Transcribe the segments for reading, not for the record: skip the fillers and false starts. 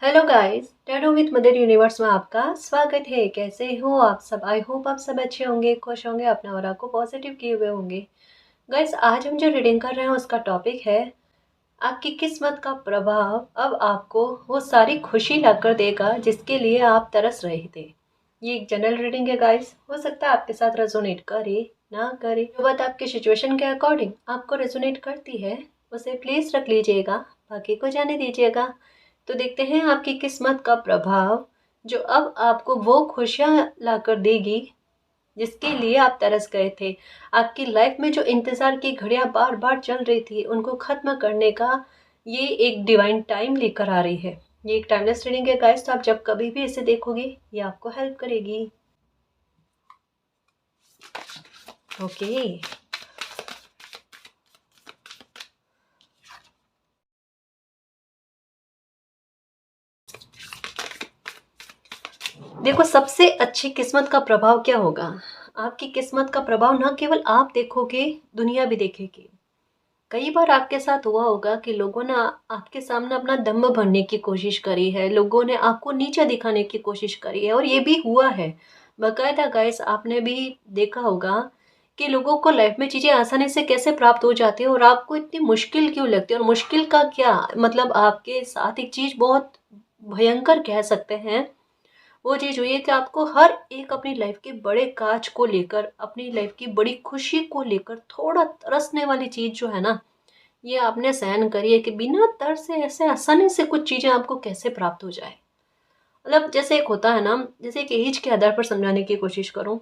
Hello guys, tarot with mother universe में आपका स्वागत है। कैसे हो आप सब? आई होप आप सब अच्छे होंगे, खुश होंगे, अपना ऑरा को पॉजिटिव किए हुए होंगे। गाइस, आज हम जो रीडिंग कर रहे हैं उसका टॉपिक है आपकी किस्मत का प्रभाव अब आपको वो सारी खुशी लाकर देगा जिसके लिए आप तरस रहे थे। ये एक जनरल रीडिंग है गाइस, हो सकता है आपके साथ रेजोनेट करे ना करे। जो बात आपकी सिचुएशन के अकॉर्डिंग आपको रेजोनेट करती है उसे प्लीज रख लीजिएगा, बाकी को जाने दीजिएगा। तो देखते हैं आपकी किस्मत का प्रभाव जो अब आपको वो खुशियाँ लाकर देगी जिसके लिए आप तरस गए थे। आपकी लाइफ में जो इंतज़ार की घड़ियाँ बार बार चल रही थी उनको ख़त्म करने का ये एक डिवाइन टाइम लेकर आ रही है। ये एक टाइमलेस रीडिंग है गाइस, तो आप जब कभी भी इसे देखोगे ये आपको हेल्प करेगी। ओके, देखो सबसे अच्छी किस्मत का प्रभाव क्या होगा। आपकी किस्मत का प्रभाव ना केवल आप देखोगे, दुनिया भी देखेगी। कई बार आपके साथ हुआ होगा कि लोगों ने आपके सामने अपना दम भरने की कोशिश करी है, लोगों ने आपको नीचा दिखाने की कोशिश करी है और ये भी हुआ है। बाकायदा गाइस, आपने भी देखा होगा कि लोगों को लाइफ में चीज़ें आसानी से कैसे प्राप्त हो जाती है और आपको इतनी मुश्किल क्यों लगती है। और मुश्किल का क्या मतलब, आपके साथ एक चीज़ बहुत भयंकर कह सकते हैं। वो चीज़ हुई है कि आपको हर एक अपनी लाइफ के बड़े काज को लेकर, अपनी लाइफ की बड़ी खुशी को लेकर थोड़ा तरसने वाली चीज़ जो है ना, ये आपने सहन करी है कि बिना डर से ऐसे आसानी से कुछ चीज़ें आपको कैसे प्राप्त हो जाए। मतलब जैसे एक होता है ना, जैसे एक एज के आधार पर समझाने की कोशिश करूँ।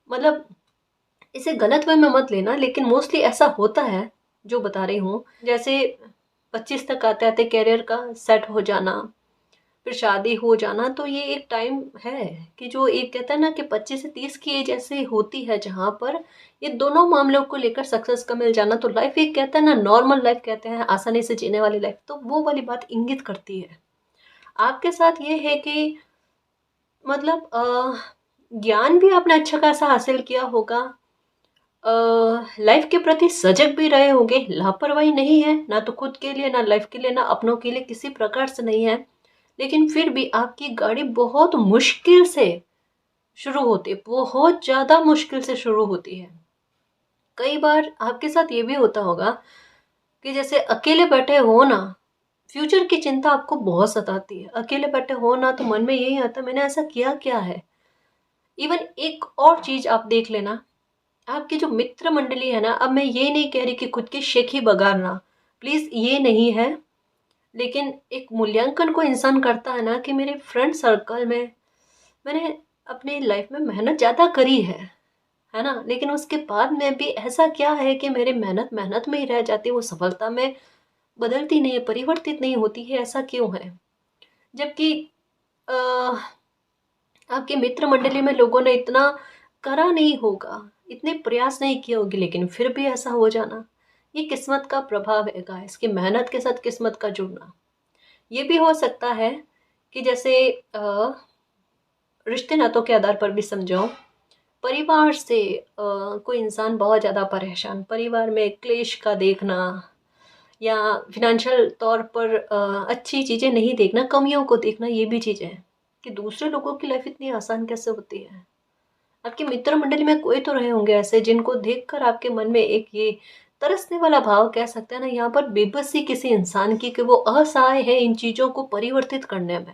मतलब इसे गलत वे में मत लेना, लेकिन मोस्टली ऐसा होता है जो बता रही हूँ। जैसे 25 तक आते आते कैरियर का सेट हो जाना, फिर शादी हो जाना, तो ये एक टाइम है कि जो एक कहता है ना कि 25 से 30 की एज ऐसे होती है जहाँ पर ये दोनों मामलों को लेकर सक्सेस का मिल जाना। तो लाइफ एक कहता है ना, नॉर्मल लाइफ कहते हैं, आसानी से जीने वाली लाइफ, तो वो वाली बात इंगित करती है। आपके साथ ये है कि मतलब ज्ञान भी आपने अच्छा खासा हासिल किया होगा, लाइफ के प्रति सजग भी रहे होंगे, लापरवाही नहीं है ना, तो खुद के लिए ना लाइफ के लिए ना अपनों के लिए किसी प्रकार से नहीं है। लेकिन फिर भी आपकी गाड़ी बहुत मुश्किल से शुरू होती है, बहुत ज़्यादा मुश्किल से शुरू होती है। कई बार आपके साथ ये भी होता होगा कि जैसे अकेले बैठे हो ना, फ्यूचर की चिंता आपको बहुत सताती है। अकेले बैठे हो ना तो मन में यही आता, मैंने ऐसा किया क्या है। इवन एक और चीज़ आप देख लेना, आपकी जो मित्र मंडली है ना, अब मैं ये नहीं कह रही कि खुद की शेखी बगाड़ना, प्लीज़ ये नहीं है। लेकिन एक मूल्यांकन को इंसान करता है ना कि मेरे फ्रेंड सर्कल में मैंने अपनी लाइफ में मेहनत ज़्यादा करी है ना, लेकिन उसके बाद में भी ऐसा क्या है कि मेरी मेहनत मेहनत में ही रह जाती है, वो सफलता में बदलती नहीं है, परिवर्तित नहीं होती है, ऐसा क्यों है। जबकि अ, आपके मित्र मंडली में लोगों ने इतना करा नहीं होगा, इतने प्रयास नहीं किए होंगे, लेकिन फिर भी ऐसा हो जाना, ये किस्मत का प्रभाव है गाइस, कि मेहनत के साथ किस्मत का जुड़ना। ये भी हो सकता है कि जैसे रिश्ते नातों के आधार पर भी समझो, परिवार से कोई इंसान बहुत ज़्यादा परेशान, परिवार में क्लेश का देखना, या फिनेंशियल तौर पर अच्छी चीज़ें नहीं देखना, कमियों को देखना, ये भी चीज़ें हैं कि दूसरे लोगों की लाइफ इतनी आसान कैसे होती है। आपके मित्र मंडली में कोई तो रहे होंगे ऐसे जिनको देखकर आपके मन में एक ये तरसने वाला भाव कह सकते हैं ना, यहाँ पर बेबसी किसी इंसान की कि वो असहाय है इन चीज़ों को परिवर्तित करने में,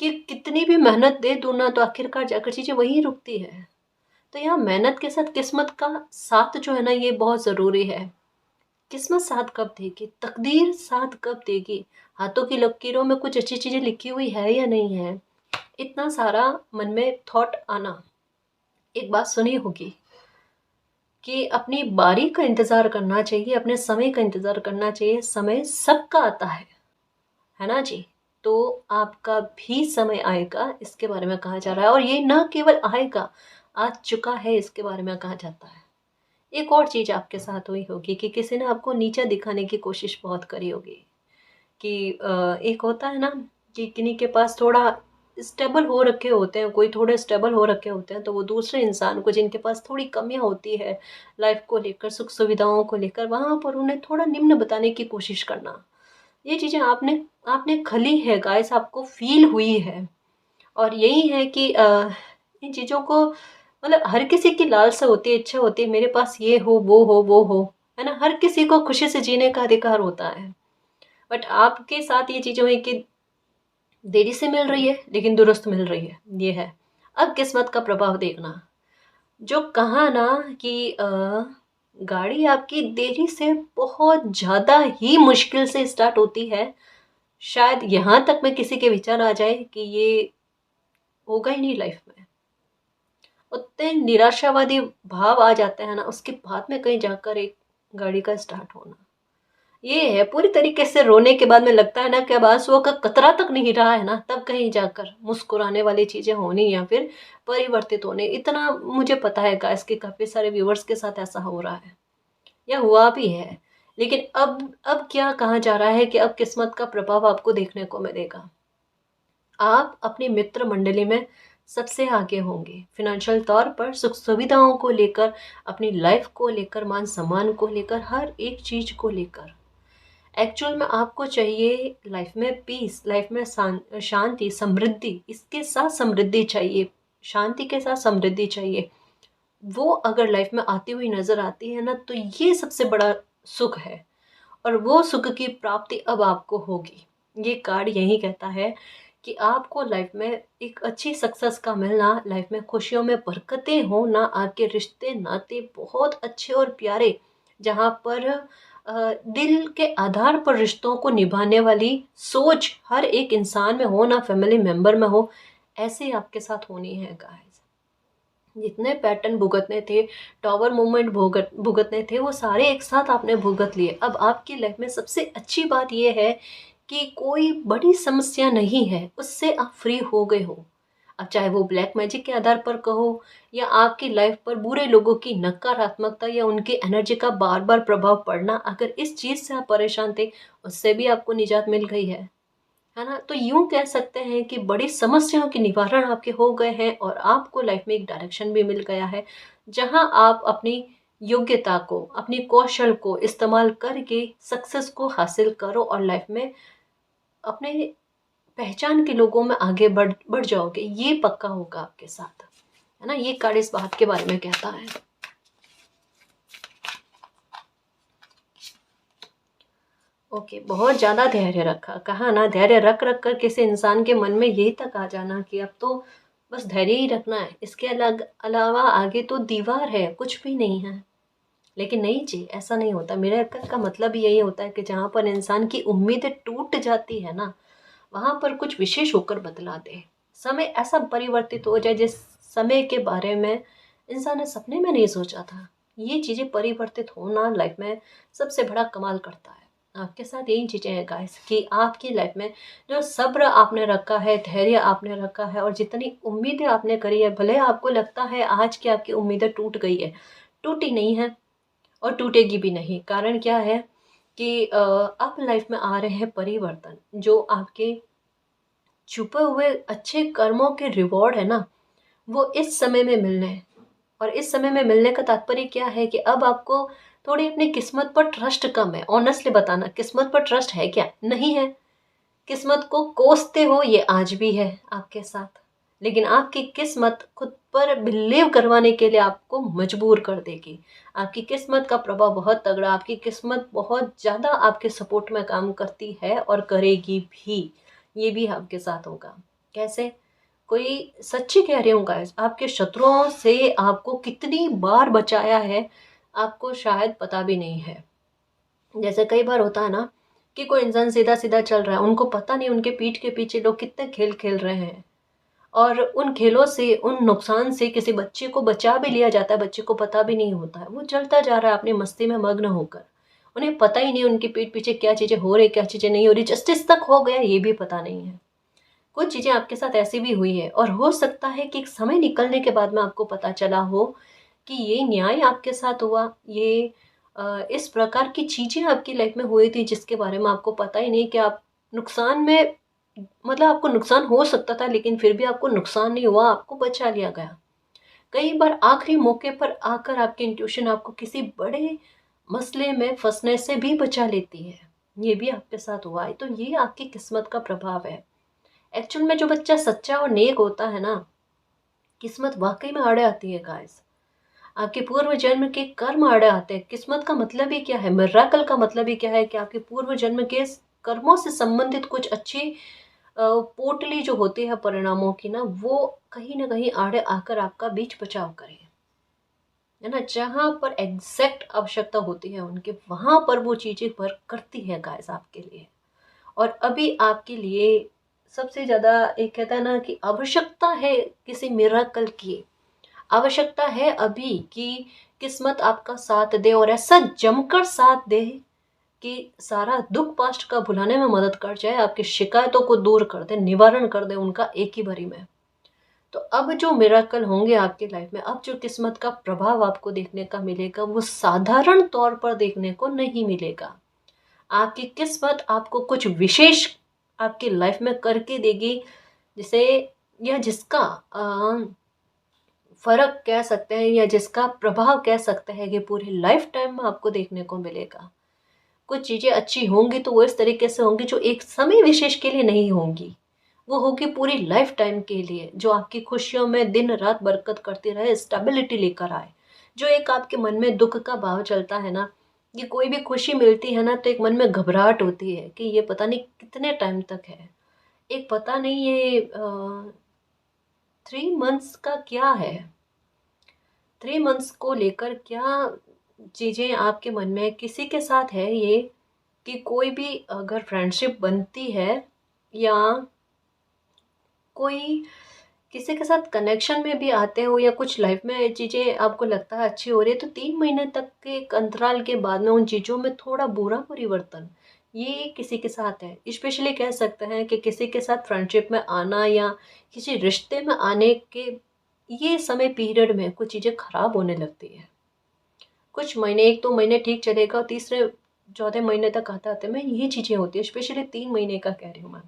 कि कितनी भी मेहनत दे दूँ ना तो आखिरकार जाकर चीज़ें वहीं रुकती है। तो यहाँ मेहनत के साथ किस्मत का साथ जो है ना, ये बहुत ज़रूरी है। किस्मत साथ कब देगी, तकदीर साथ कब देगी, हाथों की लकीरों में कुछ अच्छी चीज़ें लिखी हुई है या नहीं है, इतना सारा मन में थॉट आना। एक बात सुनी होगी कि अपनी बारी का इंतज़ार करना चाहिए, अपने समय का इंतज़ार करना चाहिए, समय सबका आता है ना जी। तो आपका भी समय आएगा, इसके बारे में कहा जा रहा है, और ये ना केवल आएगा, आ चुका है, इसके बारे में कहा जाता है। एक और चीज़ आपके साथ हुई होगी कि किसी ने आपको नीचा दिखाने की कोशिश बहुत करी होगी, कि एक होता है ना कि किन्हीं के पास थोड़ा स्टेबल हो रखे होते हैं, कोई थोड़े स्टेबल हो रखे होते हैं, तो वो दूसरे इंसान को जिनके पास थोड़ी कमियां होती है लाइफ को लेकर, सुख सुविधाओं को लेकर, वहाँ पर उन्हें थोड़ा निम्न बताने की कोशिश करना। ये चीज़ें आपने आपने खली है गाइस, आपको फ़ील हुई है। और यही है कि इन चीज़ों को मतलब हर किसी की लालसा होती है, इच्छा होती है मेरे पास ये हो, वो हो, है ना? हर किसी को खुशी से जीने का अधिकार होता है। बट आपके साथ ये चीज़ें हुई कि देरी से मिल रही है, लेकिन दुरुस्त मिल रही है, ये है। अब किस्मत का प्रभाव देखना, जो कहा ना कि गाड़ी आपकी देरी से बहुत ज़्यादा ही मुश्किल से स्टार्ट होती है, शायद यहाँ तक में किसी के विचार आ जाए कि ये होगा ही नहीं लाइफ में। उतने निराशावादी भाव आ जाते हैं ना, उसके बाद में कहीं जाकर एक गाड़ी का स्टार्ट होना। ये है पूरी तरीके से रोने के बाद में लगता है ना कि अब आँसुओं का कतरा तक नहीं रहा है ना, तब कहीं जाकर मुस्कुराने वाली चीज़ें होनी या फिर परिवर्तित होने। इतना मुझे पता है गाइस कि काफ़ी सारे व्यूअर्स के साथ ऐसा हो रहा है या हुआ भी है। लेकिन अब क्या कहा जा रहा है कि अब किस्मत का प्रभाव आपको देखने को मिलेगा। आप अपनी मित्र मंडली में सबसे आगे होंगे, फाइनेंशियल तौर पर सुख सुविधाओं को लेकर, अपनी लाइफ को लेकर, मान सम्मान को लेकर, हर एक चीज़ को लेकर। एक्चुअल में आपको चाहिए लाइफ में पीस, लाइफ में शांति, समृद्धि, इसके साथ समृद्धि चाहिए, शांति के साथ समृद्धि चाहिए। वो अगर लाइफ में आती हुई नज़र आती है ना, तो ये सबसे बड़ा सुख है और वो सुख की प्राप्ति अब आपको होगी। ये कार्ड यही कहता है कि आपको लाइफ में एक अच्छी सक्सेस का मिलना, लाइफ में खुशियों में बरकतें हो ना, आपके रिश्ते नाते बहुत अच्छे और प्यारे, जहाँ पर दिल के आधार पर रिश्तों को निभाने वाली सोच हर एक इंसान में हो ना, फैमिली मेंबर में हो, ऐसे आपके साथ होनी है गाइस। जितने पैटर्न भुगतने थे, टॉवर मूवमेंट भुगतने थे, वो सारे एक साथ आपने भुगत लिए। अब आपकी लाइफ में सबसे अच्छी बात ये है कि कोई बड़ी समस्या नहीं है, उससे आप फ्री हो गए हो। अब चाहे वो ब्लैक मैजिक के आधार पर कहो या आपकी लाइफ पर बुरे लोगों की नकारात्मकता या उनकी एनर्जी का बार बार प्रभाव पड़ना, अगर इस चीज़ से आप परेशान थे, उससे भी आपको निजात मिल गई है ना? तो यूँ कह सकते हैं कि बड़ी समस्याओं के निवारण आपके हो गए हैं और आपको लाइफ में एक डायरेक्शन भी मिल गया है, जहाँ आप अपनी योग्यता को, अपनी कौशल को इस्तेमाल करके सक्सेस को हासिल करो और लाइफ में अपने पहचान के लोगों में आगे बढ़ बढ़ जाओगे। ये पक्का होगा आपके साथ, है ना? ये कार्ड इस बात के बारे में कहता है। ओके, बहुत ज़्यादा धैर्य रखा, कहा ना धैर्य रख रख कर किसी इंसान के मन में यही तक आ जाना कि अब तो बस धैर्य ही रखना है, इसके अलावा आगे तो दीवार है, कुछ भी नहीं है। लेकिन नहीं जी, ऐसा नहीं होता। मिरेकल का मतलब यही होता है कि जहाँ पर इंसान की उम्मीदें टूट जाती है ना, वहाँ पर कुछ विशेष होकर बदला दे। समय ऐसा परिवर्तित हो जाए जिस समय के बारे में इंसान ने सपने में नहीं सोचा था। ये चीज़ें परिवर्तित होना लाइफ में सबसे बड़ा कमाल करता है। आपके साथ यही चीज़ें हैं गाइस कि आपकी लाइफ में जो सब्र आपने रखा है, धैर्य आपने रखा है और जितनी उम्मीदें आपने करी है, भले आपको लगता है आज की आपकी उम्मीदें टूट गई है, टूटी नहीं है और टूटेगी भी नहीं। कारण क्या है कि अब लाइफ में आ रहे हैं परिवर्तन, जो आपके छुपे हुए अच्छे कर्मों के रिवॉर्ड है ना, वो इस समय में मिलने हैं। और इस समय में मिलने का तात्पर्य क्या है कि अब आपको थोड़ी अपनी किस्मत पर ट्रस्ट कम है। ऑनेस्टली बताना, किस्मत पर ट्रस्ट है क्या? नहीं है। किस्मत को कोसते हो, ये आज भी है आपके साथ। लेकिन आपकी किस्मत खुद पर बिलीव करवाने के लिए आपको मजबूर कर देगी। आपकी किस्मत का प्रभाव बहुत तगड़ा, आपकी किस्मत बहुत ज़्यादा आपके सपोर्ट में काम करती है और करेगी भी। ये भी आपके साथ होगा। कैसे? कोई सच्ची कह रही हूँ गाइस, आपके शत्रुओं से आपको कितनी बार बचाया है, आपको शायद पता भी नहीं है। जैसे कई बार होता है ना कि कोई इंसान सीधा-सीधा चल रहा है, उनको पता नहीं उनके पीठ के पीछे लोग कितने खेल खेल रहे हैं और उन खेलों से, उन नुकसान से किसी बच्चे को बचा भी लिया जाता है, बच्चे को पता भी नहीं होता है। वो चलता जा रहा है अपनी मस्ती में मग्न होकर। उन्हें पता ही नहीं उनकी पीठ पीछे क्या चीज़ें हो रही, क्या चीज़ें नहीं हो रही, जस्टिस तक हो गया ये भी पता नहीं है। कुछ चीज़ें आपके साथ ऐसी भी हुई है और हो सकता है कि एक समय निकलने के बाद में आपको पता चला हो कि ये न्याय आपके साथ हुआ, ये इस प्रकार की चीज़ें आपकी लाइफ में हुई थी जिसके बारे में आपको पता ही नहीं कि आप नुकसान में, मतलब आपको नुकसान हो सकता था लेकिन फिर भी आपको नुकसान नहीं हुआ, आपको बचा लिया गया। कई बार आखिरी मौके पर आकर आपकी इंट्यूशन आपको किसी बड़े मसले में फंसने से भी बचा लेती है। ये भी आपके साथ हुआ है, तो ये आपकी किस्मत का प्रभाव है। एक्चुअल में जो बच्चा सच्चा और नेक होता है ना, किस्मत वाकई में आड़े आती है गाइस। आपके पूर्व जन्म के कर्म आड़े आते हैं। किस्मत का मतलब ही क्या है, मिराकल का मतलब ही क्या है कि आपके पूर्व जन्म के कर्मों से संबंधित कुछ अच्छी पोटली जो होती है परिणामों की ना, वो कहीं ना कहीं आड़े आकर आपका बीच बचाव करे, है ना। जहाँ पर एग्जैक्ट आवश्यकता होती है उनके, वहां पर वो चीजें वर्क करती है गाइस आपके लिए। और अभी आपके लिए सबसे ज्यादा एक कहता है ना कि आवश्यकता है किसी मिराकल की, आवश्यकता है अभी कि किस्मत आपका साथ दे, और ऐसा जमकर साथ दे कि सारा दुख पास्ट का भुलाने में मदद कर जाए, आपकी शिकायतों को दूर कर दे, निवारण कर दे उनका एक ही बारी में। तो अब जो मिराकल होंगे आपकी लाइफ में, अब जो किस्मत का प्रभाव आपको देखने का मिलेगा, वो साधारण तौर पर देखने को नहीं मिलेगा। आपकी किस्मत आपको कुछ विशेष आपकी लाइफ में करके देगी, जिसे या जिसका फर्क कह सकते हैं, या जिसका प्रभाव कह सकते हैं कि पूरी लाइफ टाइम में आपको देखने को मिलेगा। कुछ चीजें अच्छी होंगी तो वो इस तरीके से होंगी जो एक समय विशेष के लिए नहीं होंगी, वो होगी पूरी लाइफ टाइम के लिए, जो आपकी खुशियों में दिन रात बरकत करती रहे, स्टेबिलिटी लेकर आए। जो एक आपके मन में दुख का भाव चलता है ना, ये कोई भी खुशी मिलती है ना तो एक मन में घबराहट होती है कि ये पता नहीं कितने टाइम तक है, एक पता नहीं ये 3 मंथ्स का क्या है, 3 मंथ्स को लेकर क्या चीज़ें आपके मन में किसी के साथ है ये, कि कोई भी अगर फ्रेंडशिप बनती है, या कोई किसी के साथ कनेक्शन में भी आते हो, या कुछ लाइफ में चीज़ें आपको लगता है अच्छी हो रही है, तो 3 महीने तक के एक अंतराल के बाद में उन चीज़ों में थोड़ा बुरा परिवर्तन, ये किसी के साथ है। स्पेशली कह सकते हैं कि किसी के साथ फ्रेंडशिप में आना या किसी रिश्ते में आने के ये समय पीरियड में कुछ चीज़ें खराब होने लगती है। कुछ महीने, 1-2 महीने ठीक चलेगा, और तीसरे चौथे महीने तक आते आते में ये चीज़ें होती है। स्पेशली 3 महीने का कह रही हूँ मैं।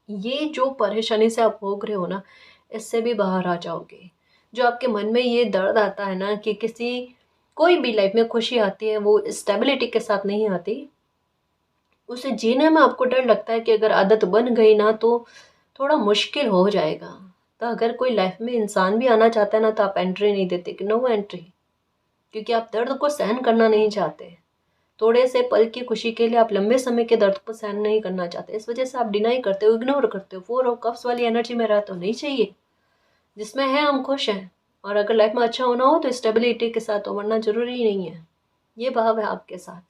ये जो परेशानी से आप भोग रहे हो ना, इससे भी बाहर आ जाओगे। जो आपके मन में ये दर्द आता है ना कि किसी कोई भी लाइफ में खुशी आती है वो स्टेबिलिटी के साथ नहीं आती, उसे जीने में आपको डर लगता है कि अगर आदत बन गई ना तो थोड़ा मुश्किल हो जाएगा। तो अगर कोई लाइफ में इंसान भी आना चाहता है ना, तो आप एंट्री नहीं देते कि नो एंट्री, क्योंकि आप दर्द को सहन करना नहीं चाहते। थोड़े से पल की खुशी के लिए आप लंबे समय के दर्द को सहन नहीं करना चाहते, इस वजह से आप डिनाई करते हो, इग्नोर करते हो। 4 ऑफ कप्स वाली एनर्जी में रहा तो नहीं चाहिए, जिसमें है हम खुश हैं। और अगर लाइफ में अच्छा होना हो तो स्टेबिलिटी के साथ हो, वरना जरूरी ही नहीं है। ये भाव है आपके साथ,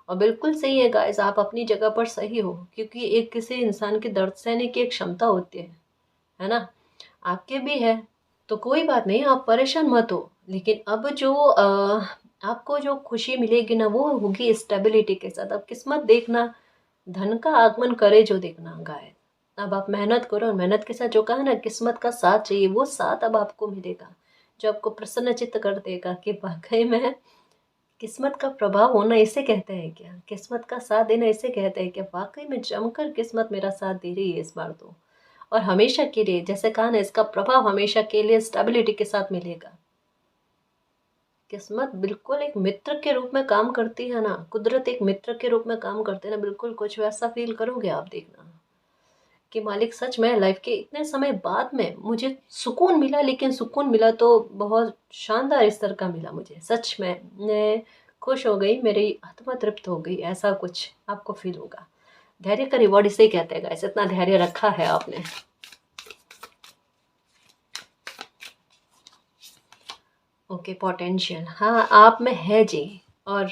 और बिल्कुल सही है गाइस, आप अपनी जगह पर सही हो, क्योंकि एक किसी इंसान की दर्द सहने की एक क्षमता होती है ना। आपके भी है, तो कोई बात नहीं, आप परेशान मत हो। लेकिन अब जो आपको जो खुशी मिलेगी ना, वो होगी स्टेबिलिटी के साथ। अब किस्मत देखना, धन का आगमन करे जो देखना गाय। अब आप मेहनत करो, और मेहनत के साथ जो कहा ना किस्मत का साथ चाहिए, वो साथ अब आपको मिलेगा, जो आपको प्रसन्नचित्त कर देगा कि वाकई में किस्मत का प्रभाव होना इसे कहते हैं क्या, किस्मत का साथ देना इसे कहते हैं क्या। वाकई में जमकर किस्मत मेरा साथ दे रही है इस बार तो, और हमेशा के लिए, जैसे कहा ना, इसका प्रभाव हमेशा के लिए स्टेबिलिटी के साथ मिलेगा। किस्मत बिल्कुल एक मित्र के रूप में काम करती है ना, कुदरत एक मित्र के रूप में काम करते हैं ना, बिल्कुल कुछ वैसा फील करोगे आप, देखना कि मालिक सच में लाइफ के इतने समय बाद में मुझे सुकून मिला। लेकिन सुकून मिला तो बहुत शानदार स्तर का मिला मुझे, सच में मैं खुश हो गई, मेरी आत्मा तृप्त हो गई, ऐसा कुछ आपको फील होगा। धैर्य का रिवॉर्ड इसे ही कहते हैं गाइस, इतना धैर्य रखा है आपने। ओके, पोटेंशियल हाँ आप में है जी। और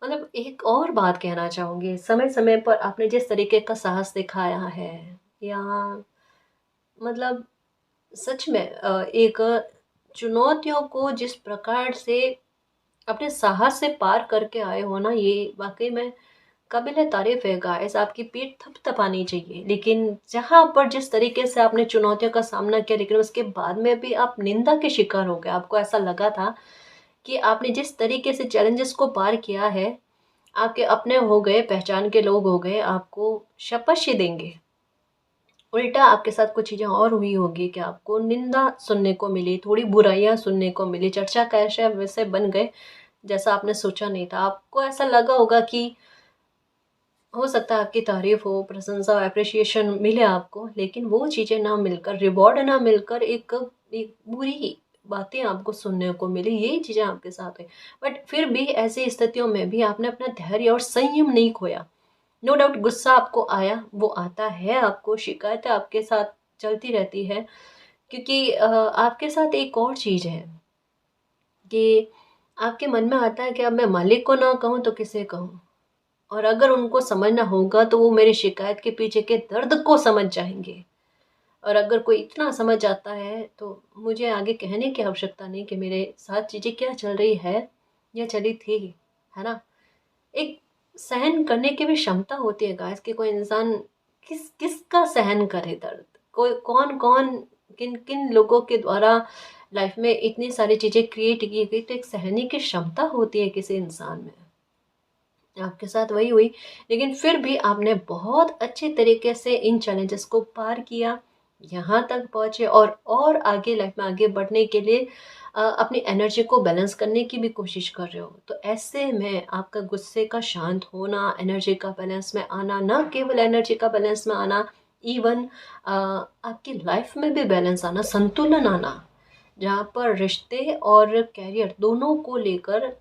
मतलब एक और बात कहना चाहूँगी, समय समय पर आपने जिस तरीके का साहस दिखाया है, या मतलब सच में एक चुनौतियों को जिस प्रकार से अपने साहस से पार करके आए हो ना, ये वाकई में काबिल तारीफ है गाइस। आपकी पीठ थपथपानी चाहिए। लेकिन जहाँ पर जिस तरीके से आपने चुनौतियों का सामना किया, लेकिन उसके बाद में भी आप निंदा के शिकार हो गए, आपको ऐसा लगा था कि आपने जिस तरीके से चैलेंजेस को पार किया है, आपके अपने हो गए, पहचान के लोग हो गए, आपको शाबाशी देंगे। उल्टा आपके साथ कुछ चीज़ें और हुई होगी कि आपको निंदा सुनने को मिली, थोड़ी बुराइयां सुनने को मिली, चर्चा का विषय वैसे बन गए जैसा आपने सोचा नहीं था। आपको ऐसा लगा होगा कि हो सकता है आपकी तारीफ़ हो, प्रशंसा, एप्रिसिएशन मिले आपको, लेकिन वो चीज़ें ना मिलकर, रिवॉर्ड ना मिलकर एक एक बुरी बातें आपको सुनने को मिली, ये चीज़ें आपके साथ हुई। बट फिर भी ऐसी स्थितियों में भी आपने अपना धैर्य और संयम नहीं खोया। नो डाउट गुस्सा आपको आया, वो आता है आपको, शिकायतें आपके साथ चलती रहती है, क्योंकि आपके साथ एक और चीज़ है कि आपके मन में आता है कि अब मैं मालिक को ना कहूँ तो किसे कहूँ? और अगर उनको समझना होगा तो वो मेरी शिकायत के पीछे के दर्द को समझ जाएँगे। और अगर कोई इतना समझ जाता है तो मुझे आगे कहने की आवश्यकता नहीं कि मेरे साथ चीज़ें क्या चल रही है या चली थी, है ना? एक सहन करने की भी क्षमता होती है गाइस कि कोई इंसान किसका सहन करे दर्द। कोई कौन-कौन किन-किन लोगों के द्वारा लाइफ़ में इतनी सारी चीज़ें क्रिएट की गई, तो एक सहने की क्षमता होती है किसी इंसान में। आपके साथ वही हुई, लेकिन फिर भी आपने बहुत अच्छे तरीके से इन चैलेंजेस को पार किया, यहाँ तक पहुँचे और आगे लाइफ में आगे बढ़ने के लिए अपनी एनर्जी को बैलेंस करने की भी कोशिश कर रहे हो। तो ऐसे में आपका गुस्से का शांत होना, एनर्जी का बैलेंस में आना, ना केवल एनर्जी का बैलेंस में आना, इवन आपकी लाइफ में भी बैलेंस आना, संतुलन आना, जहाँ पर रिश्ते और करियर दोनों को लेकर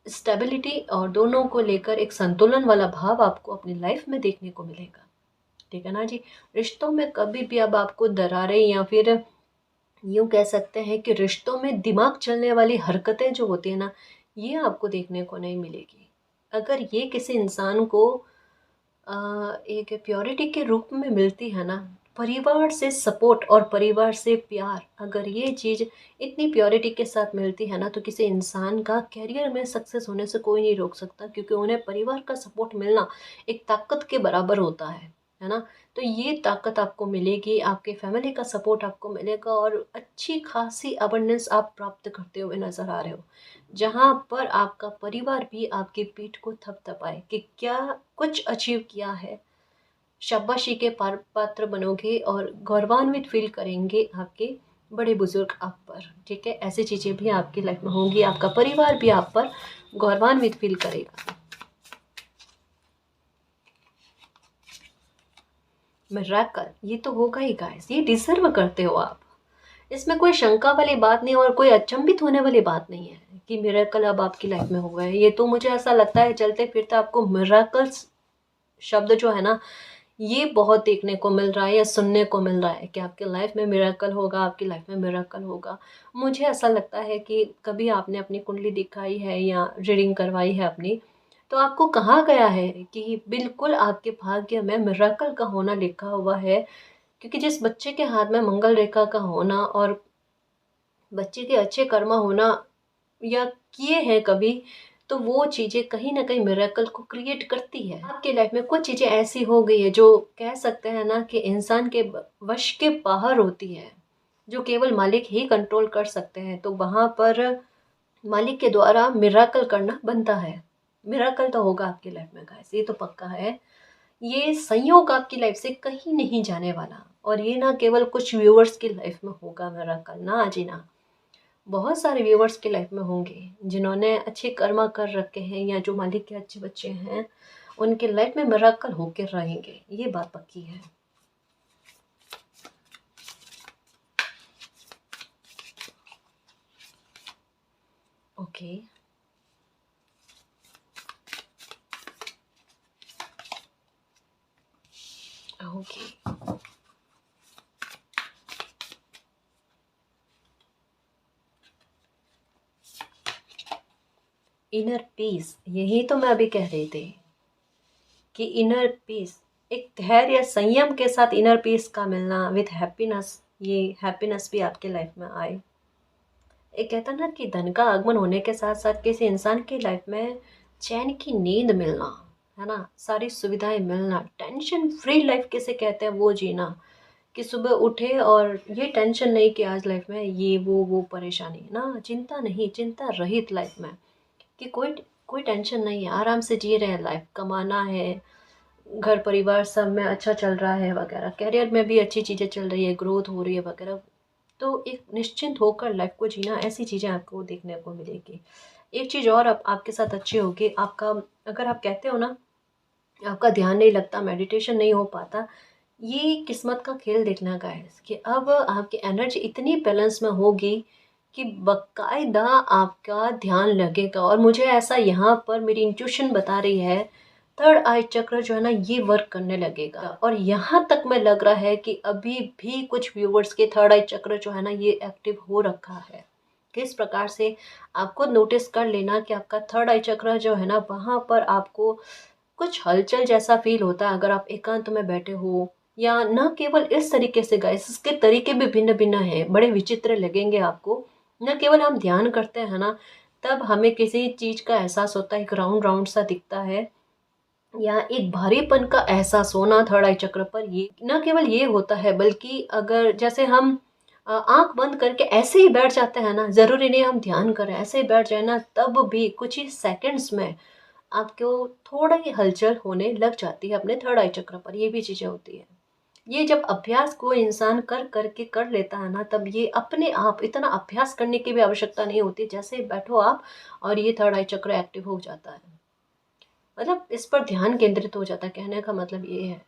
स्टेबिलिटी और दोनों को लेकर एक संतुलन वाला भाव आपको अपनी लाइफ में देखने को मिलेगा। ठीक है ना जी? रिश्तों में कभी भी अब आपको दरारें या फिर यूँ कह सकते हैं कि रिश्तों में दिमाग चलने वाली हरकतें जो होती हैं ना, ये आपको देखने को नहीं मिलेगी। अगर ये किसी इंसान को एक प्योरिटी के रूप में मिलती है ना, परिवार से सपोर्ट और परिवार से प्यार, अगर ये चीज़ इतनी प्योरिटी के साथ मिलती है ना, तो किसी इंसान का करियर में सक्सेस होने से कोई नहीं रोक सकता, क्योंकि उन्हें परिवार का सपोर्ट मिलना एक ताकत के बराबर होता है ना? तो ये ताकत आपको मिलेगी, आपके फैमिली का सपोर्ट आपको मिलेगा और अच्छी खासी अबंडेंस आप प्राप्त करते हुए नज़र आ रहे हो। जहाँ पर आपका परिवार भी आपकी पीठ को थपथपाए कि क्या कुछ अचीव किया है, शाबाशी के पात्र बनोगे और गौरवान्वित फील करेंगे आपके बड़े बुजुर्ग आप पर। ठीक है, ऐसी चीज़ें भी आपकी लाइफ में होंगी, आपका परिवार भी आप पर गौरवान्वित फील करेगा। मिरेकल ये तो होगा ही गाइस, ये डिजर्व करते हो आप। इसमें कोई शंका वाली बात नहीं और कोई अचंभित होने वाली बात नहीं है कि मिरेकल अब आपकी लाइफ में हुआ है। ये तो मुझे ऐसा लगता है चलते फिरते आपको मिरेकल्स शब्द जो है ना, ये बहुत देखने को मिल रहा है या सुनने को मिल रहा है कि आपकी लाइफ में मिरेकल होगा, आपकी लाइफ में मिरेकल होगा। मुझे ऐसा लगता है कि कभी आपने अपनी कुंडली दिखाई है या रीडिंग करवाई है अपनी, तो आपको कहा गया है कि बिल्कुल आपके भाग्य में मिरेकल का होना लिखा हुआ है, क्योंकि जिस बच्चे के हाथ में मंगल रेखा का होना और बच्चे के अच्छे कर्मा होना या किए हैं कभी, तो वो चीज़ें कहीं न कहीं मिरेकल को क्रिएट करती है। आपकी लाइफ में कुछ चीज़ें ऐसी हो गई है जो कह सकते हैं ना कि इंसान के वश के बाहर होती है, जो केवल मालिक ही कंट्रोल कर सकते हैं। तो वहाँ पर मालिक के द्वारा मिरेकल करना बनता है। मिरेकल तो होगा आपकी लाइफ में गाइस, ये तो पक्का है। ये संयोग आपकी लाइफ से कहीं नहीं जाने वाला, और ये ना केवल कुछ व्यूअर्स की लाइफ में होगा मिरेकल, ना जी ना। बहुत सारे व्यूअर्स की लाइफ में होंगे जिन्होंने अच्छे कर्मा कर रखे हैं या जो मालिक के अच्छे बच्चे हैं, उनके लाइफ में मिरेकल होकर रहेंगे, ये बात पक्की है। ओके। ओके। इनर पीस, यही तो मैं अभी कह रही थी कि इनर पीस, एक धैर्य संयम के साथ इनर पीस का मिलना विथ हैप्पीनेस, ये हैप्पीनेस भी आपके लाइफ में आए। एक कहता ना कि धन का आगमन होने के साथ साथ किसी इंसान की लाइफ में चैन की नींद मिलना, है ना, सारी सुविधाएं मिलना, टेंशन फ्री लाइफ किसे कहते हैं वो जीना, कि सुबह उठे और ये टेंशन नहीं कि आज लाइफ में ये वो परेशानी ना, चिंता नहीं, चिंता रहित लाइफ में कि कोई कोई टेंशन नहीं है, आराम से जी रहे हैं, लाइफ कमाना है, घर परिवार सब में अच्छा चल रहा है वगैरह, करियर में भी अच्छी चीज़ें चल रही है, ग्रोथ हो रही है वगैरह। तो एक निश्चिंत होकर लाइफ को जीना, ऐसी चीज़ें आपको देखने को मिलेगी। एक चीज़ और आपके साथ अच्छी होगी, आपका, अगर आप कहते हो ना आपका ध्यान नहीं लगता, मेडिटेशन नहीं हो पाता। ये किस्मत का खेल देखना गाइस कि अब आपकी एनर्जी इतनी बैलेंस में होगी कि बकायदा आपका ध्यान लगेगा। और मुझे ऐसा यहाँ पर मेरी इंट्यूशन बता रही है, थर्ड आई चक्र जो है ना ये वर्क करने लगेगा। और यहाँ तक में लग रहा है कि अभी भी कुछ व्यूवर्स के थर्ड आई चक्र जो है ना ये एक्टिव हो रखा है। किस प्रकार से आपको नोटिस कर लेना कि आपका थर्ड आई चक्र जो है ना वहाँ पर आपको कुछ हलचल जैसा फील होता है अगर आप एकांत में बैठे हो। या न केवल इस तरीके से गाइस, इसके तरीके भी भिन्न भिन्न हैं, बड़े विचित्र लगेंगे आपको। न केवल हम ध्यान करते हैं ना तब हमें किसी चीज का एहसास होता है, एक राउंड राउंड सा दिखता है या एक भारीपन का एहसास होना थर्ड आई चक्र पर। ये न केवल ये होता है बल्कि अगर जैसे हम आंख बंद करके ऐसे ही बैठ जाते हैं ना, जरूरी नहीं हम ध्यान करें, ऐसे ही बैठ जाए ना, तब भी कुछ ही सेकंड्स में आपको थोड़ा ही हलचल होने लग जाती है अपने थर्ड आई चक्र पर। ये भी चीज़ें होती है। ये जब अभ्यास को इंसान कर करके कर लेता है ना तब ये अपने आप, इतना अभ्यास करने की भी आवश्यकता नहीं होती, जैसे बैठो आप और ये थर्ड आई चक्र एक्टिव हो जाता है। मतलब इस पर ध्यान केंद्रित हो जाता है, कहने का मतलब ये है।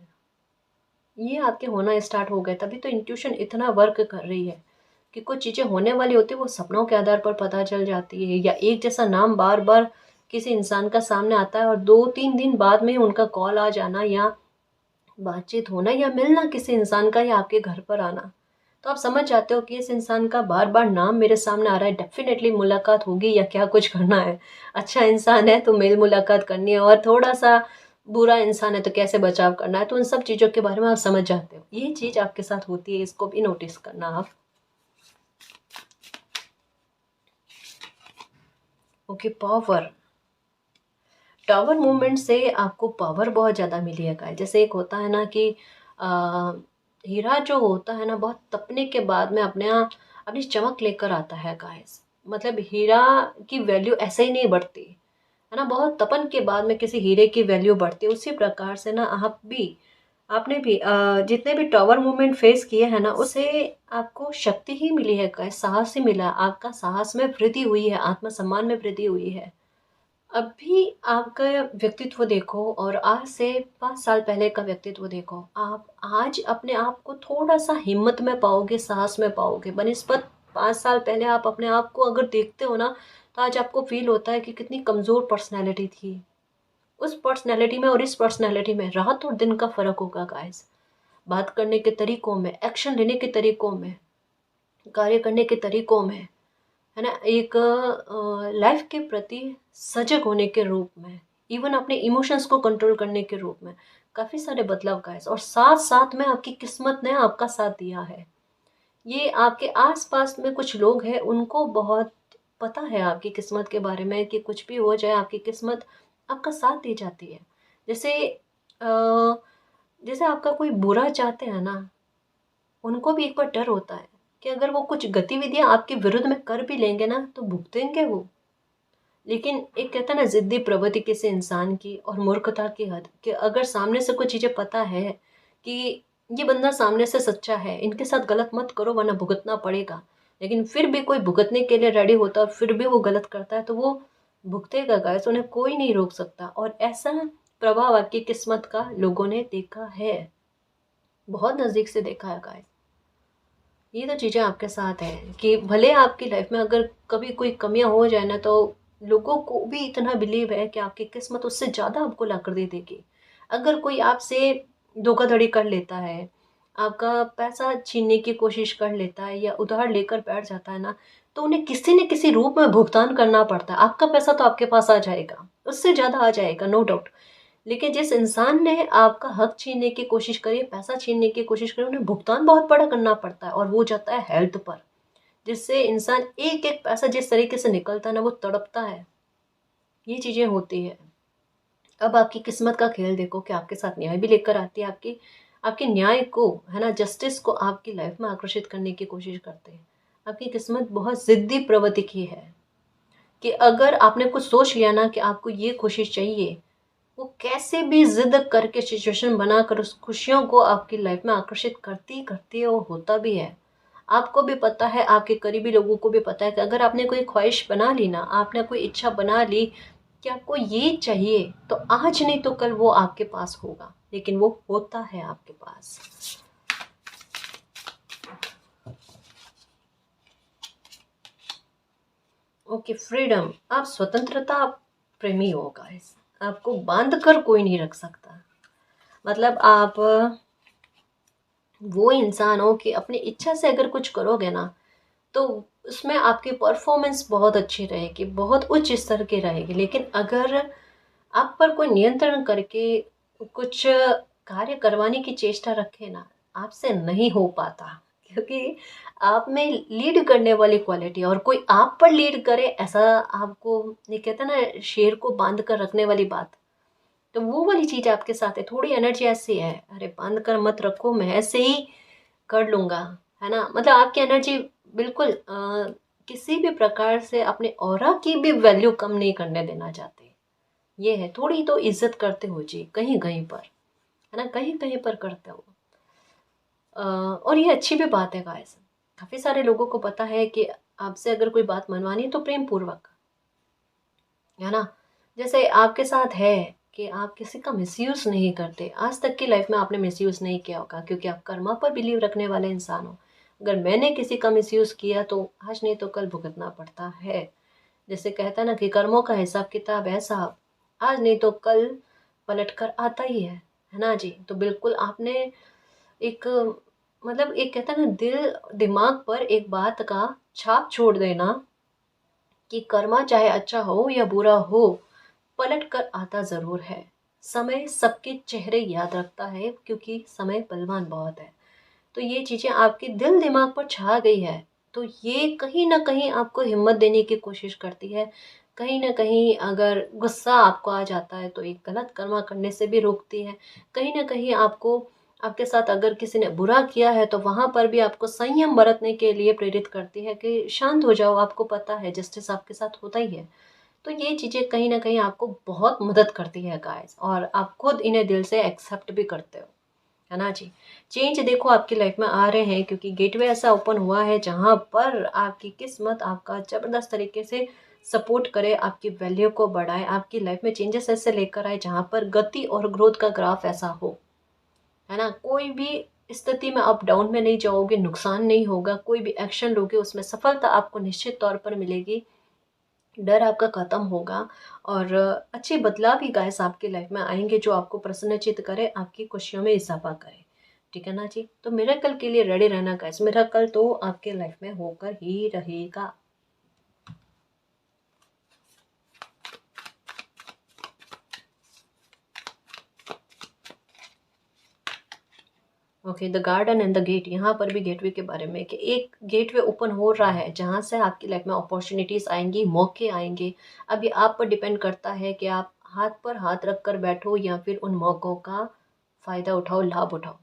ये आपके होना स्टार्ट हो गए तभी तो इंट्यूशन इतना वर्क कर रही है कि कुछ चीज़ें होने वाली होती है वो सपनों के आधार पर पता चल जाती है। या एक जैसा नाम बार बार किसी इंसान का सामने आता है और 2-3 दिन बाद में उनका कॉल आ जाना या बातचीत होना या मिलना किसी इंसान का या आपके घर पर आना, तो आप समझ जाते हो कि इस इंसान का बार बार नाम मेरे सामने आ रहा है, डेफिनेटली मुलाकात होगी या क्या कुछ करना है। अच्छा इंसान है तो मेल मुलाकात करनी है, और थोड़ा सा बुरा इंसान है तो कैसे बचाव करना है, तो उन सब चीज़ों के बारे में आप समझ जाते हो। ये चीज़ आपके साथ होती है, इसको भी नोटिस करना आप। Okay, power. टावर मूवमेंट से आपको पावर बहुत ज़्यादा मिली है गाइस। जैसे एक होता है ना कि आ, हीरा जो होता है ना बहुत तपने के बाद में अपने यहाँ अपनी चमक लेकर आता है गाइस। मतलब हीरा की वैल्यू ऐसे ही नहीं बढ़ती है ना, बहुत तपन के बाद में किसी हीरे की वैल्यू बढ़ती है। उसी प्रकार से ना आप भी, आपने भी जितने भी टावर मूवमेंट फेस किए हैं ना उसे आपको शक्ति ही मिली है गाइस, साहस ही मिला। आपका साहस में वृद्धि हुई है, आत्मसम्मान में वृद्धि हुई है। अभी आपका व्यक्तित्व देखो और आज से 5 साल पहले का व्यक्तित्व देखो। आप आज अपने आप को थोड़ा सा हिम्मत में पाओगे, साहस में पाओगे बनिस्बत 5 साल पहले। आप अपने आप को अगर देखते हो ना तो आज आपको फील होता है कि कितनी कमज़ोर पर्सनैलिटी थी। उस पर्सनैलिटी में और इस पर्सनैलिटी में रात और दिन का फ़र्क होगा गाइस। बात करने के तरीकों में, एक्शन लेने के तरीकों में, कार्य करने के तरीकों में, है ना, एक लाइफ के प्रति सजग होने के रूप में, इवन अपने इमोशंस को कंट्रोल करने के रूप में काफ़ी सारे बदलाव गाइस। और साथ साथ में आपकी किस्मत ने आपका साथ दिया है। ये आपके आसपास में कुछ लोग हैं उनको बहुत पता है आपकी किस्मत के बारे में कि कुछ भी हो जाए आपकी किस्मत आपका साथ दी जाती है। जैसे जैसे आपका कोई बुरा चाहते हैं ना, उनको भी एक बार डर होता है कि अगर वो कुछ गतिविधियां आपके विरुद्ध में कर भी लेंगे ना तो भुगतेंगे वो। लेकिन एक कहता है ना जिद्दी प्रवृत्ति किसी इंसान की और मूर्खता की हद, कि अगर सामने से कुछ चीज़ें पता है कि ये बंदा सामने से सच्चा है, इनके साथ गलत मत करो वरना भुगतना पड़ेगा, लेकिन फिर भी कोई भुगतने के लिए रेडी होता है और फिर भी वो गलत करता है तो वो भुगतेगा गाइस, उन्हें कोई नहीं रोक सकता। और ऐसा प्रभाव आपकी किस्मत का लोगों ने देखा है, बहुत नज़दीक से देखा है गाइस। ये तो चीज़ें आपके साथ हैं कि भले आपकी लाइफ में अगर कभी कोई कमियां हो जाए ना तो लोगों को भी इतना बिलीव है कि आपकी किस्मत उससे ज़्यादा आपको ला कर दे देगी। अगर कोई आपसे धोखाधड़ी कर लेता है, आपका पैसा छीनने की कोशिश कर लेता है या उधार लेकर बैठ जाता है ना, तो उन्हें किसी न किसी रूप में भुगतान करना पड़ता है। आपका पैसा तो आपके पास आ जाएगा, उससे ज़्यादा आ जाएगा, नो डाउट। लेकिन जिस इंसान ने आपका हक छीनने की कोशिश करी, पैसा छीनने की कोशिश करी, उन्हें भुगतान बहुत बड़ा करना पड़ता है और वो जाता है हेल्थ पर, जिससे इंसान एक एक पैसा जिस तरीके से निकलता है ना वो तड़पता है। ये चीज़ें होती है। अब आपकी किस्मत का खेल देखो कि आपके साथ न्याय भी लेकर आती है, आपकी आपके न्याय को, है ना, जस्टिस को आपकी लाइफ में आकर्षित करने की कोशिश करते हैं। आपकी किस्मत बहुत ज़िद्दी प्रवृत्ति की है कि अगर आपने कुछ सोच लिया ना कि आपको ये खुशी चाहिए, वो कैसे भी जिद करके सिचुएशन बनाकर उस खुशियों को आपकी लाइफ में आकर्षित करती करती है, वो होता भी है। आपको भी पता है, आपके करीबी लोगों को भी पता है कि अगर आपने कोई ख्वाहिश बना ली ना, आपने कोई इच्छा बना ली, कि आपको ये चाहिए, तो आज नहीं तो कल वो आपके पास होगा, लेकिन वो होता है आपके पास। Okay, freedom. आप स्वतंत्रता प्रेमी हो गाइस। आपको बांध कर कोई नहीं रख सकता। मतलब आप वो इंसान हो कि अपनी इच्छा से अगर कुछ करोगे ना, तो उसमें आपकी परफॉर्मेंस बहुत अच्छी रहेगी, बहुत उच्च स्तर की रहेगी। लेकिन अगर आप पर कोई नियंत्रण करके कुछ कार्य करवाने की चेष्टा रखे ना, आपसे नहीं हो पाता। क्योंकि आप में लीड करने वाली क्वालिटी, और कोई आप पर लीड करे ऐसा, आपको ये कहते हैं ना शेर को बांध कर रखने वाली बात, तो वो वाली चीज़ आपके साथ है। थोड़ी एनर्जी ऐसी है, अरे बांध कर मत रखो, मैं ऐसे ही कर लूँगा, है ना। मतलब आपकी एनर्जी बिल्कुल किसी भी प्रकार से अपने ऑरा की भी वैल्यू कम नहीं करने देना चाहते। ये है, थोड़ी तो इज्जत करते हो जी कहीं कहीं पर, है ना, कहीं कहीं पर करते हो। और ये अच्छी भी बात है गाइस। काफ़ी सारे लोगों को पता है कि आपसे अगर कोई बात मनवानी है तो प्रेम पूर्वक, है ना। जैसे आपके साथ है कि आप किसी का मिसयूज़ नहीं करते। आज तक की लाइफ में आपने मिसयूज़ नहीं किया होगा, क्योंकि आप कर्मा पर बिलीव रखने वाले इंसान हो। अगर मैंने किसी का मिसयूज़ किया तो आज नहीं तो कल भुगतना पड़ता है। जैसे कहता है ना कि कर्मों का हिसाब किताब ऐसा आज नहीं तो कल पलट कर आता ही है ना जी। तो बिल्कुल आपने एक, मतलब एक कहता है ना दिल दिमाग पर एक बात का छाप छोड़ देना कि कर्मा चाहे अच्छा हो या बुरा हो, पलट कर आता ज़रूर है। समय सबके चेहरे याद रखता है, क्योंकि समय बलवान बहुत है। तो ये चीज़ें आपके दिल दिमाग पर छा गई है, तो ये कहीं न कहीं आपको हिम्मत देने की कोशिश करती है। कहीं न कहीं अगर गुस्सा आपको आ जाता है तो एक गलत कर्मा करने से भी रोकती है। कहीं न कहीं आपको, आपके साथ अगर किसी ने बुरा किया है तो वहाँ पर भी आपको संयम बरतने के लिए प्रेरित करती है कि शांत हो जाओ, आपको पता है जस्टिस आपके साथ होता ही है। तो ये चीज़ें कहीं न कहीं आपको बहुत मदद करती है गाइस, और आप खुद इन्हें दिल से एक्सेप्ट भी करते हो, है ना जी। चेंज देखो आपकी लाइफ में आ रहे हैं, क्योंकि गेटवे ऐसा ओपन हुआ है जहाँ पर आपकी किस्मत आपका ज़बरदस्त तरीके से सपोर्ट करे, आपकी वैल्यू को बढ़ाए, आपकी लाइफ में चेंजेस ऐसे लेकर आए जहाँ पर गति और ग्रोथ का ग्राफ ऐसा हो, है ना। कोई भी स्थिति में अप डाउन में नहीं जाओगे, नुकसान नहीं होगा। कोई भी एक्शन लोगे उसमें सफलता आपको निश्चित तौर पर मिलेगी। डर आपका खत्म होगा, और अच्छे बदलाव ही गाइस आपकी लाइफ में आएंगे, जो आपको प्रसन्नचित्त करे, आपकी खुशियों में इजाफा करे। ठीक है ना जी। तो मिरेकल के लिए रेडी रहना गाइस। मिरेकल तो आपके लाइफ में होकर ही रहेगा। Okay, the garden and the gate. यहाँ पर भी गेटवे के बारे में कि एक गेटवे ओपन हो रहा है जहाँ से आपकी लाइफ में अपॉर्चुनिटीज़ आएंगी, मौके आएंगे। अब ये आप पर डिपेंड करता है कि आप हाथ पर हाथ रख कर बैठो या फिर उन मौक़ों का फ़ायदा उठाओ, लाभ उठाओ।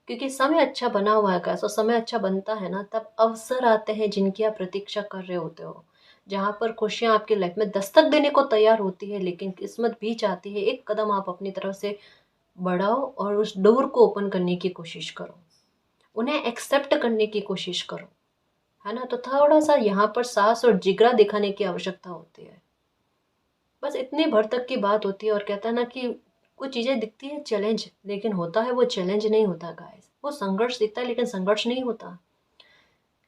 क्योंकि समय अच्छा बना हुआ है गाइस, और समय अच्छा बनता है ना तब अवसर आते हैं जिनकी आप प्रतीक्षा कर रहे होते हो, जहाँ पर खुशियाँ आपकी लाइफ में दस्तक देने को तैयार होती है। लेकिन किस्मत भी चाहती है एक कदम आप अपनी तरफ से बढ़ाओ और उस डोर को ओपन करने की कोशिश करो, उन्हें एक्सेप्ट करने की कोशिश करो, है ना। तो थोड़ा सा यहाँ पर साहस और जिगरा दिखाने की आवश्यकता होती है। बस इतने भर तक की बात होती है। और कहता है ना कि कुछ चीज़ें दिखती है चैलेंज, लेकिन होता है वो चैलेंज नहीं होता गाइस, वो संघर्ष दिखता है लेकिन संघर्ष नहीं होता।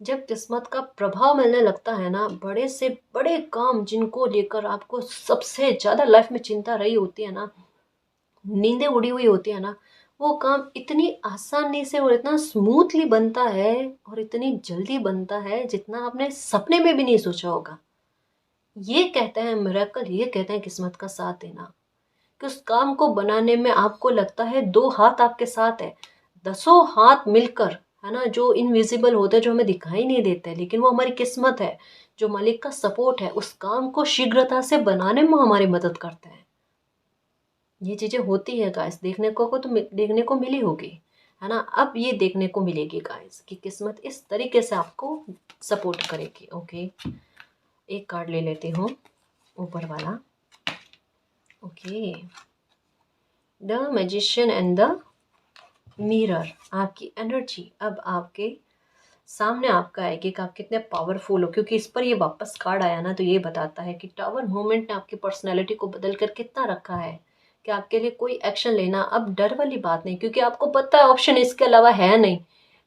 जब किस्मत का प्रभाव मिलने लगता है ना, बड़े से बड़े काम जिनको लेकर आपको सबसे ज़्यादा लाइफ में चिंता रही होती है ना, नींदें उड़ी हुई होती है ना, वो काम इतनी आसानी से और इतना स्मूथली बनता है, और इतनी जल्दी बनता है जितना आपने सपने में भी नहीं सोचा होगा। ये कहते हैं मिरेकल, ये कहते हैं किस्मत का साथ देना। कि उस काम को बनाने में आपको लगता है दो हाथ आपके साथ है, दसों हाथ मिलकर, है ना, जो इनविजिबल होते हैं, जो हमें दिखाई नहीं देते, लेकिन वो हमारी किस्मत है, जो मालिक का सपोर्ट है, उस काम को शीघ्रता से बनाने में हमारी मदद करते हैं। ये चीज़ें होती है गाइस, देखने को मिली होगी, है ना। अब ये देखने को मिलेगी गाइस कि किस्मत इस तरीके से आपको सपोर्ट करेगी। ओके, एक कार्ड ले लेती हूँ, ऊपर वाला। Okay, the magician and the mirror. आपकी एनर्जी अब आपके सामने आपका आएगी कि आप कितने पावरफुल हो, क्योंकि इस पर ये वापस कार्ड आया ना, तो ये बताता है कि टावर मूवमेंट ने आपकी पर्सनैलिटी को बदल कर कितना रखा है कि आपके लिए कोई एक्शन लेना अब डर वाली बात नहीं, क्योंकि आपको पता है ऑप्शन इसके अलावा है नहीं,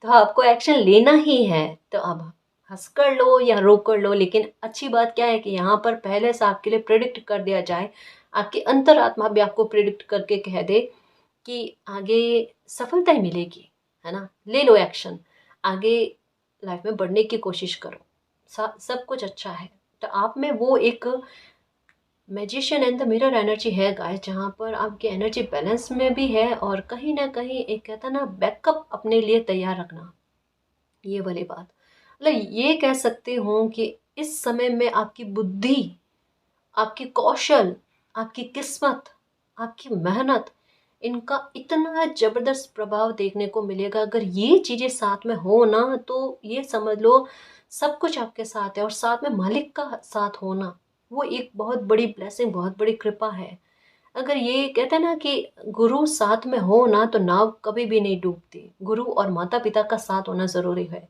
तो आपको एक्शन लेना ही है। तो अब हंस कर लो या रो कर लो, लेकिन अच्छी बात क्या है कि यहाँ पर पहले से आपके लिए प्रिडिक्ट कर दिया जाए, आपकी अंतरात्मा भी आपको प्रिडिक्ट करके कह दे कि आगे सफलता ही मिलेगी, है ना। ले लो एक्शन, आगे लाइफ में बढ़ने की कोशिश करो, सब कुछ अच्छा है। तो आप में वो एक magician and the mirror energy है गाइस, जहाँ पर आपकी एनर्जी बैलेंस में भी है और कहीं ना कहीं एक कहता ना बैकअप अपने लिए तैयार रखना, ये वाली बात। मतलब ये कह सकते हो कि इस समय में आपकी बुद्धि, आपकी कौशल, आपकी किस्मत, आपकी मेहनत, इनका इतना ज़बरदस्त प्रभाव देखने को मिलेगा। अगर ये चीज़ें साथ में हो ना, तो ये समझ लो सब कुछ आपके साथ है, और साथ में मालिक का साथ होना, वो एक बहुत बड़ी ब्लेसिंग, बहुत बड़ी कृपा है। अगर ये कहते हैं ना कि गुरु साथ में हो ना, तो नाव कभी भी नहीं डूबती। गुरु और माता पिता का साथ होना ज़रूरी है।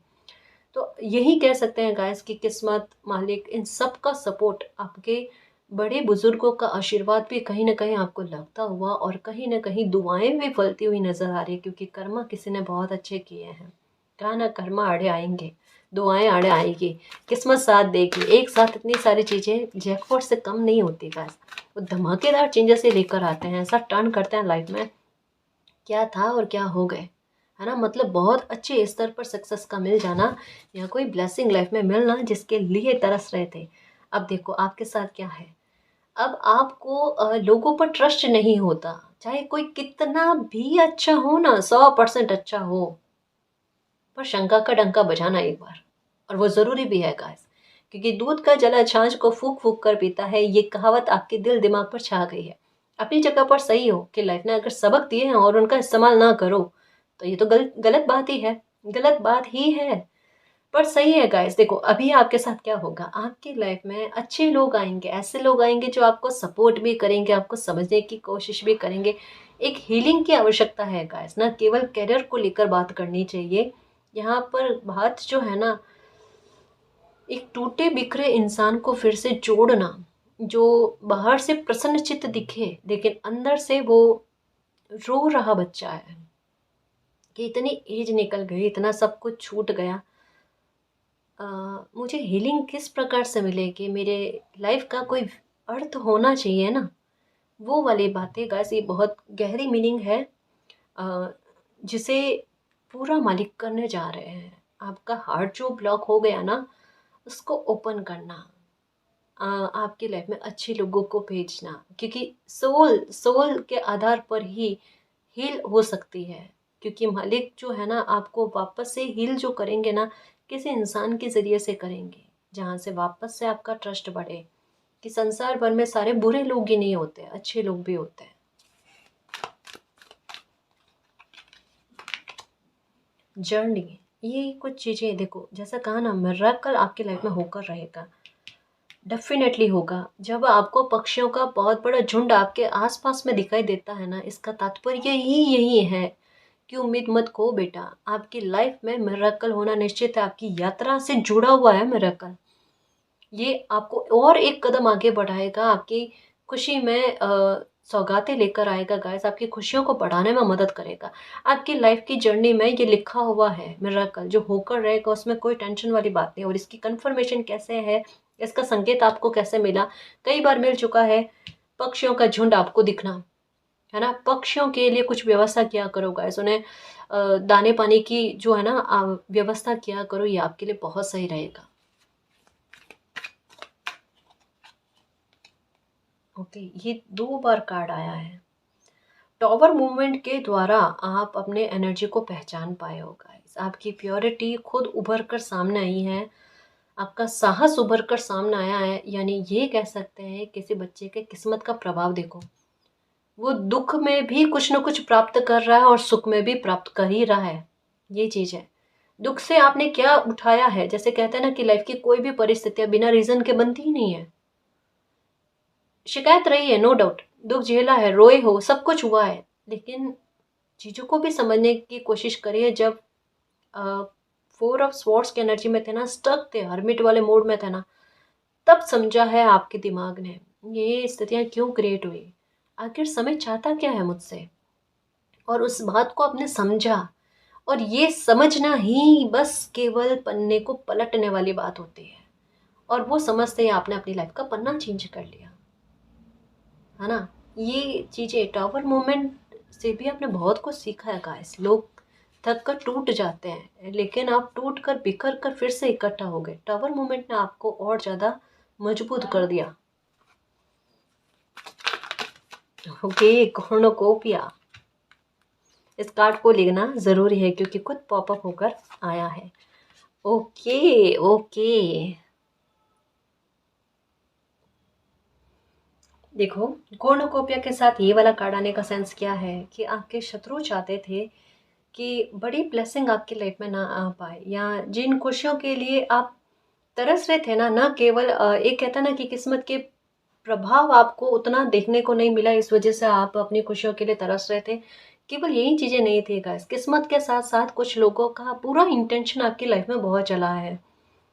तो यही कह सकते हैं गाइस कि किस्मत, मालिक, इन सब का सपोर्ट, आपके बड़े बुजुर्गों का आशीर्वाद भी कहीं ना कहीं आपको लगता हुआ, और कहीं ना कहीं दुआएं भी फलती हुई नजर आ रही है, क्योंकि कर्मा किसी ने बहुत अच्छे किए हैं। कहा ना, कर्मा आड़े आएंगे, दुआएं आड़े आएगी, किस्मत साथ देगी। एक साथ इतनी सारी चीज़ें जैकपॉट से कम नहीं होती गाइस, वो धमाकेदार चेंजेस ही लेकर आते हैं, ऐसा टर्न करते हैं लाइफ में, क्या था और क्या हो गए, है ना। मतलब बहुत अच्छे स्तर पर सक्सेस का मिल जाना, या कोई ब्लेसिंग लाइफ में मिलना जिसके लिए तरस रहे थे। अब देखो आपके साथ क्या है, अब आपको लोगों पर ट्रस्ट नहीं होता, चाहे कोई कितना भी अच्छा हो ना, 100% अच्छा हो, पर शंका का डंका बजाना एक बार, और वो ज़रूरी भी है गाइस, क्योंकि दूध का जला छाछ को फूक फूक कर पीता है, ये कहावत आपके दिल दिमाग पर छा गई है। अपनी जगह पर सही हो कि लाइफ ने अगर सबक दिए हैं और उनका इस्तेमाल ना करो, तो ये तो गलत गलत बात ही है, गलत बात ही है। पर सही है गाइस, देखो अभी आपके साथ क्या होगा, आपकी लाइफ में अच्छे लोग आएंगे, ऐसे लोग आएंगे जो आपको सपोर्ट भी करेंगे, आपको समझने की कोशिश भी करेंगे। एक हीलिंग की आवश्यकता है गाइस, ना केवल करियर को लेकर बात करनी चाहिए। यहाँ पर बात जो है ना, एक टूटे बिखरे इंसान को फिर से जोड़ना, जो बाहर से प्रसन्नचित्त दिखे लेकिन अंदर से वो रो रहा बच्चा है कि इतनी एज निकल गई, इतना सब कुछ छूट गया, अ, मुझे हीलिंग किस प्रकार से मिलेगी, मेरे लाइफ का कोई अर्थ होना चाहिए ना, वो वाली बातें गाइस, ये बहुत गहरी मीनिंग है, अ, जिसे पूरा मालिक करने जा रहे हैं। आपका हार्ट जो ब्लॉक हो गया ना, उसको ओपन करना, आपकी लाइफ में अच्छे लोगों को भेजना, क्योंकि सोल सोल के आधार पर ही हील हो सकती है। क्योंकि मालिक जो है ना, आपको वापस से हील जो करेंगे ना, किसी इंसान के ज़रिए से करेंगे, जहाँ से वापस से आपका ट्रस्ट बढ़े कि संसार भर में सारे बुरे लोग ही नहीं होते, अच्छे लोग भी होते हैं। जर्नी, ये कुछ चीज़ें देखो, जैसा कहा ना, मिरेकल आपकी लाइफ में होकर रहेगा, डेफिनेटली होगा। जब आपको पक्षियों का बहुत बड़ा झुंड आपके आसपास में दिखाई देता है ना, इसका तात्पर्य ही यही है कि उम्मीद मत खो बेटा, आपकी लाइफ में मिरेकल होना निश्चित है, आपकी यात्रा से जुड़ा हुआ है मिरेकल। ये आपको और एक कदम आगे बढ़ाएगा, आपकी खुशी में सौगातें लेकर आएगा गाइस, आपकी खुशियों को बढ़ाने में मदद करेगा। आपकी लाइफ की जर्नी में ये लिखा हुआ है मिरेकल जो होकर रहेगा, उसमें कोई टेंशन वाली बात नहीं। और इसकी कंफर्मेशन कैसे है, इसका संकेत आपको कैसे मिला, कई बार मिल चुका है। पक्षियों का झुंड आपको दिखना, है ना, पक्षियों के लिए कुछ व्यवस्था किया करो गाइस, उन्हें दाने पानी की जो है ना व्यवस्था किया करो, ये आपके लिए बहुत सही रहेगा। ओके, ये 2 बार कार्ड आया है। टॉवर मूवमेंट के द्वारा आप अपने एनर्जी को पहचान पाए हो गाइस, आपकी प्योरिटी खुद उभर कर सामने आई है, आपका साहस उभर कर सामने आया है। यानी ये कह सकते हैं किसी बच्चे के किस्मत का प्रभाव देखो, वो दुख में भी कुछ न कुछ प्राप्त कर रहा है और सुख में भी प्राप्त कर ही रहा है, ये चीज़ है। दुख से आपने क्या उठाया है, जैसे कहते हैं ना कि लाइफ की कोई भी परिस्थितियाँ बिना रीज़न के बनती ही नहीं है। शिकायत रही है, नो डाउट, दुख झेला है, रोए हो, सब कुछ हुआ है, लेकिन चीज़ों को भी समझने की कोशिश करिए। जब 4 ऑफ स्वॉर्ड्स की एनर्जी में थे ना, स्टक थे, हर्मिट वाले मोड में थे ना, तब समझा है आपके दिमाग ने ये स्थितियाँ क्यों क्रिएट हुई, आखिर समय चाहता क्या है मुझसे, और उस बात को आपने समझा। और ये समझना ही बस केवल पन्ने को पलटने वाली बात होती है, और वो समझते ही आपने अपनी लाइफ का पन्ना चेंज कर लिया, है ना। ये चीज़ें टावर मोमेंट से भी आपने बहुत कुछ सीखा है गाइस। लोग थक कर टूट जाते हैं, लेकिन आप टूट कर बिखर कर फिर से इकट्ठा हो गए। टावर मोमेंट ने आपको और ज़्यादा मजबूत कर दिया। ओके, कॉर्नोकोपिया, इस कार्ड को लिखना ज़रूरी है क्योंकि खुद पॉपअप होकर आया है। ओके ओके, देखो, कॉर्नोकोपिया के साथ ये वाला कार्ड आने का सेंस क्या है कि आपके शत्रु चाहते थे कि बड़ी ब्लेसिंग आपकी लाइफ में ना आ पाए, या जिन खुशियों के लिए आप तरस रहे थे ना, ना केवल एक कहता ना कि किस्मत के प्रभाव आपको उतना देखने को नहीं मिला, इस वजह से आप अपनी खुशियों के लिए तरस रहे थे। केवल यही चीज़ें नहीं थी गाइस, किस्मत के साथ साथ कुछ लोगों का पूरा इंटेंशन आपकी लाइफ में बहुत चला है,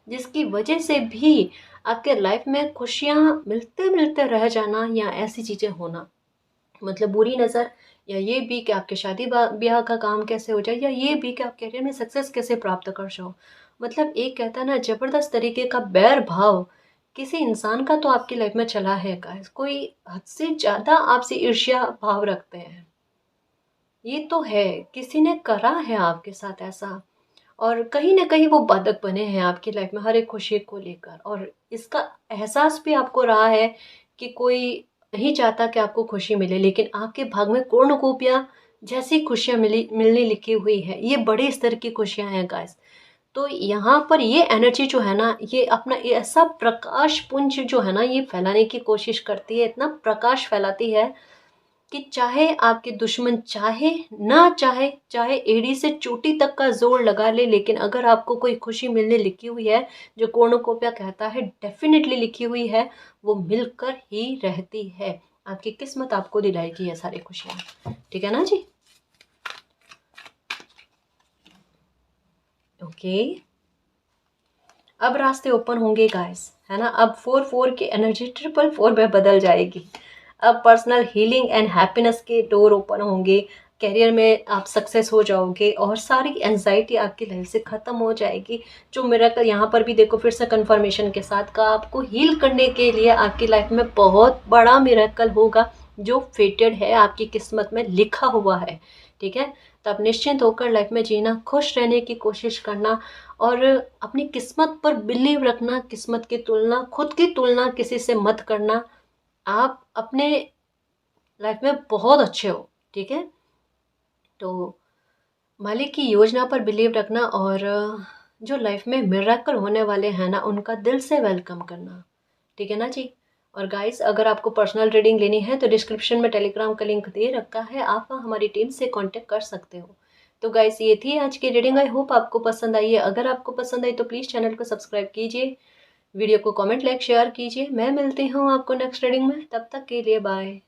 जिसकी वजह से भी आपके लाइफ में खुशियाँ मिलते मिलते रह जाना, या ऐसी चीज़ें होना, मतलब बुरी नज़र, या ये भी कि आपके शादी ब्याह का काम कैसे हो जाए, या ये भी कि आप करियर में सक्सेस कैसे प्राप्त कर सको। मतलब एक कहता है ना, ज़बरदस्त तरीके का बैर भाव किसी इंसान का तो आपकी लाइफ में चला है गाइस। कोई हद से ज़्यादा आपसे ईर्ष्या भाव रखते हैं, ये तो है, किसी ने करा है आपके साथ ऐसा, और कहीं ना कहीं वो बाधक बने हैं आपकी लाइफ में हर एक खुशी को लेकर, और इसका एहसास भी आपको रहा है कि कोई नहीं चाहता कि आपको खुशी मिले, लेकिन आपके भाग में कॉर्नुकोपिया जैसी खुशियाँ मिलने लिखी हुई है। ये बड़े स्तर की खुशियाँ हैं गाइस। तो यहाँ पर ये एनर्जी जो है ना, ये अपना ऐसा प्रकाश पुंज जो है ना, ये फैलाने की कोशिश करती है, इतना प्रकाश फैलाती है कि चाहे आपके दुश्मन चाहे ना चाहे, चाहे एड़ी से चोटी तक का जोर लगा ले, लेकिन अगर आपको कोई खुशी मिलने लिखी हुई है, जो कॉर्नुकोपिया कहता है डेफिनेटली लिखी हुई है, वो मिलकर ही रहती है। आपकी किस्मत आपको दिलाएगी ये सारी खुशियाँ, ठीक है ना जी। ओके, अब रास्ते ओपन होंगे गाइस, है ना। अब 4-4 की एनर्जी 4-4 में बदल जाएगी। अब पर्सनल हीलिंग एंड हैप्पीनेस के डोर ओपन होंगे, करियर में आप सक्सेस हो जाओगे, और सारी एंजाइटी आपकी लाइफ से ख़त्म हो जाएगी। जो मिरेकल यहाँ पर भी देखो फिर से कंफर्मेशन के साथ का, आपको हील करने के लिए आपकी लाइफ में बहुत बड़ा मिरेकल होगा, जो फेटेड है, आपकी किस्मत में लिखा हुआ है, ठीक है। तो आप निश्चिंत होकर लाइफ में जीना, खुश रहने की कोशिश करना, और अपनी किस्मत पर बिलीव रखना। किस्मत की तुलना, खुद की तुलना किसी से मत करना। आप अपने लाइफ में बहुत अच्छे हो, ठीक है। तो मालिक की योजना पर बिलीव रखना, और जो लाइफ में मिरेकल होने वाले हैं ना, उनका दिल से वेलकम करना, ठीक है ना जी। और गाइस, अगर आपको पर्सनल रीडिंग लेनी है तो डिस्क्रिप्शन में टेलीग्राम का लिंक दे रखा है, आप वहाँ हमारी टीम से कांटेक्ट कर सकते हो। तो गाइस, ये थी आज की रीडिंग। आई होप आपको पसंद आई है। अगर आपको पसंद आई तो प्लीज़ चैनल को सब्सक्राइब कीजिए, वीडियो को कमेंट लाइक शेयर कीजिए। मैं मिलती हूँ आपको नेक्स्ट रीडिंग में, तब तक के लिए बाय।